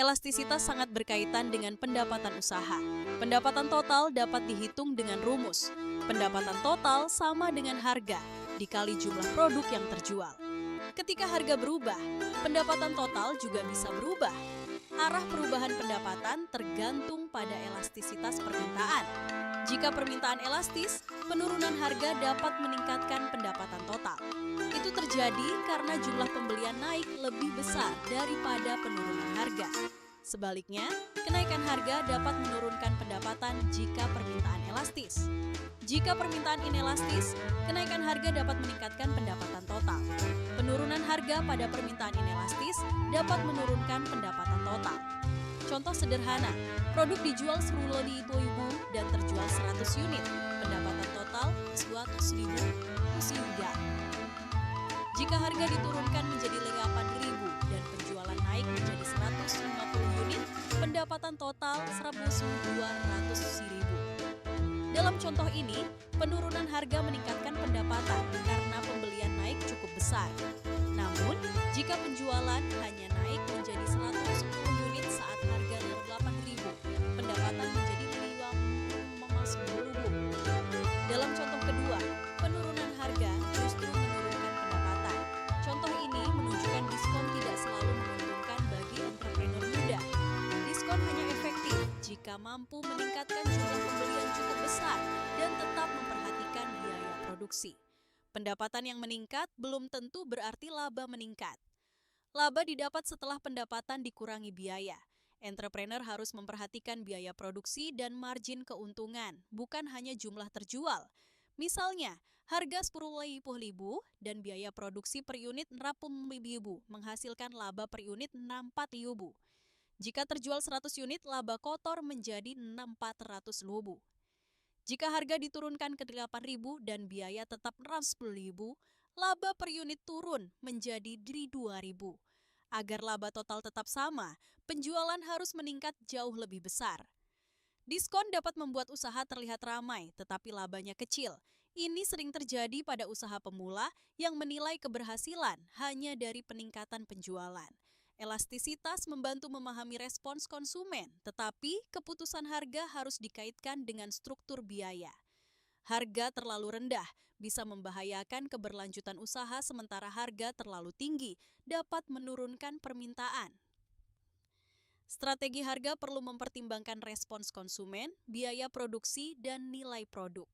Elastisitas sangat berkaitan dengan pendapatan usaha. Pendapatan total dapat dihitung dengan rumus. Pendapatan total sama dengan harga dikali jumlah produk yang terjual. Ketika harga berubah, pendapatan total juga bisa berubah. Arah perubahan pendapatan tergantung pada elastisitas permintaan. Jika permintaan elastis, penurunan harga dapat meningkatkan pendapatan total. Itu terjadi karena jumlah pembelian naik lebih besar daripada penurunan harga. Sebaliknya, kenaikan harga dapat menurunkan pendapatan jika permintaan elastis. Jika permintaan inelastis, kenaikan harga dapat meningkatkan pendapatan total. Penurunan harga pada permintaan inelastis dapat menurunkan pendapatan total. Contoh sederhana, produk dijual 10.000 dan terjual 100 unit. Pendapatan total 100.000 rupiah. Jika harga diturunkan menjadi 8.000 dan penjualan naik menjadi 150 unit, pendapatan total 1.200.000. Dalam contoh ini, penurunan harga meningkatkan pendapatan karena pembelian naik cukup besar. Namun, jika penjualan hanya naik menjadi 110 unit saat harga 8.000, pendapatan menjadi 50.000. Dalam contoh kedua, penurunan harga justru menurunkan pendapatan. Contoh ini menunjukkan diskon tidak selalu menguntungkan bagi entrepreneur muda. Diskon hanya efektif jika mampu meningkatkan jumlah pembelian cukup besar dan tetap memperhatikan biaya produksi. Pendapatan yang meningkat belum tentu berarti laba meningkat. Laba didapat setelah pendapatan dikurangi biaya. Entrepreneur harus memperhatikan biaya produksi dan margin keuntungan, bukan hanya jumlah terjual. Misalnya, harga 10.000 dan biaya produksi per unit 60.000 menghasilkan laba per unit 64.000. Jika terjual 100 unit, laba kotor menjadi 400.000. Jika harga diturunkan ke 8.000 dan biaya tetap 10.000, laba per unit turun menjadi 2.000. Agar laba total tetap sama, penjualan harus meningkat jauh lebih besar. Diskon dapat membuat usaha terlihat ramai, tetapi labanya kecil. Ini sering terjadi pada usaha pemula yang menilai keberhasilan hanya dari peningkatan penjualan. Elastisitas membantu memahami respons konsumen, tetapi keputusan harga harus dikaitkan dengan struktur biaya. Harga terlalu rendah bisa membahayakan keberlanjutan usaha, sementara harga terlalu tinggi dapat menurunkan permintaan. Strategi harga perlu mempertimbangkan respons konsumen, biaya produksi, dan nilai produk.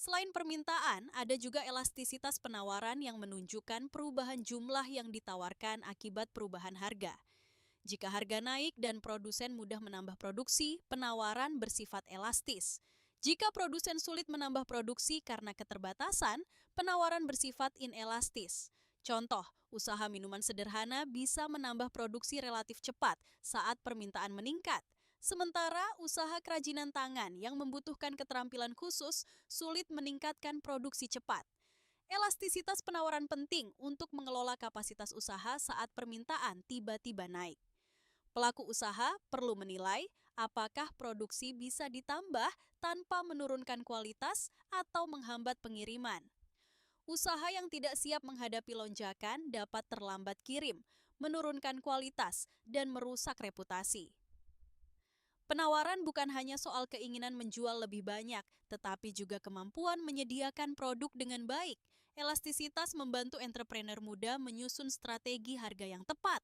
Selain permintaan, ada juga elastisitas penawaran yang menunjukkan perubahan jumlah yang ditawarkan akibat perubahan harga. Jika harga naik dan produsen mudah menambah produksi, penawaran bersifat elastis. Jika produsen sulit menambah produksi karena keterbatasan, penawaran bersifat inelastis. Contoh, usaha minuman sederhana bisa menambah produksi relatif cepat saat permintaan meningkat. Sementara usaha kerajinan tangan yang membutuhkan keterampilan khusus sulit meningkatkan produksi cepat. Elastisitas penawaran penting untuk mengelola kapasitas usaha saat permintaan tiba-tiba naik. Pelaku usaha perlu menilai apakah produksi bisa ditambah tanpa menurunkan kualitas atau menghambat pengiriman. Usaha yang tidak siap menghadapi lonjakan dapat terlambat kirim, menurunkan kualitas, dan merusak reputasi. Penawaran bukan hanya soal keinginan menjual lebih banyak, tetapi juga kemampuan menyediakan produk dengan baik. Elastisitas membantu entrepreneur muda menyusun strategi harga yang tepat.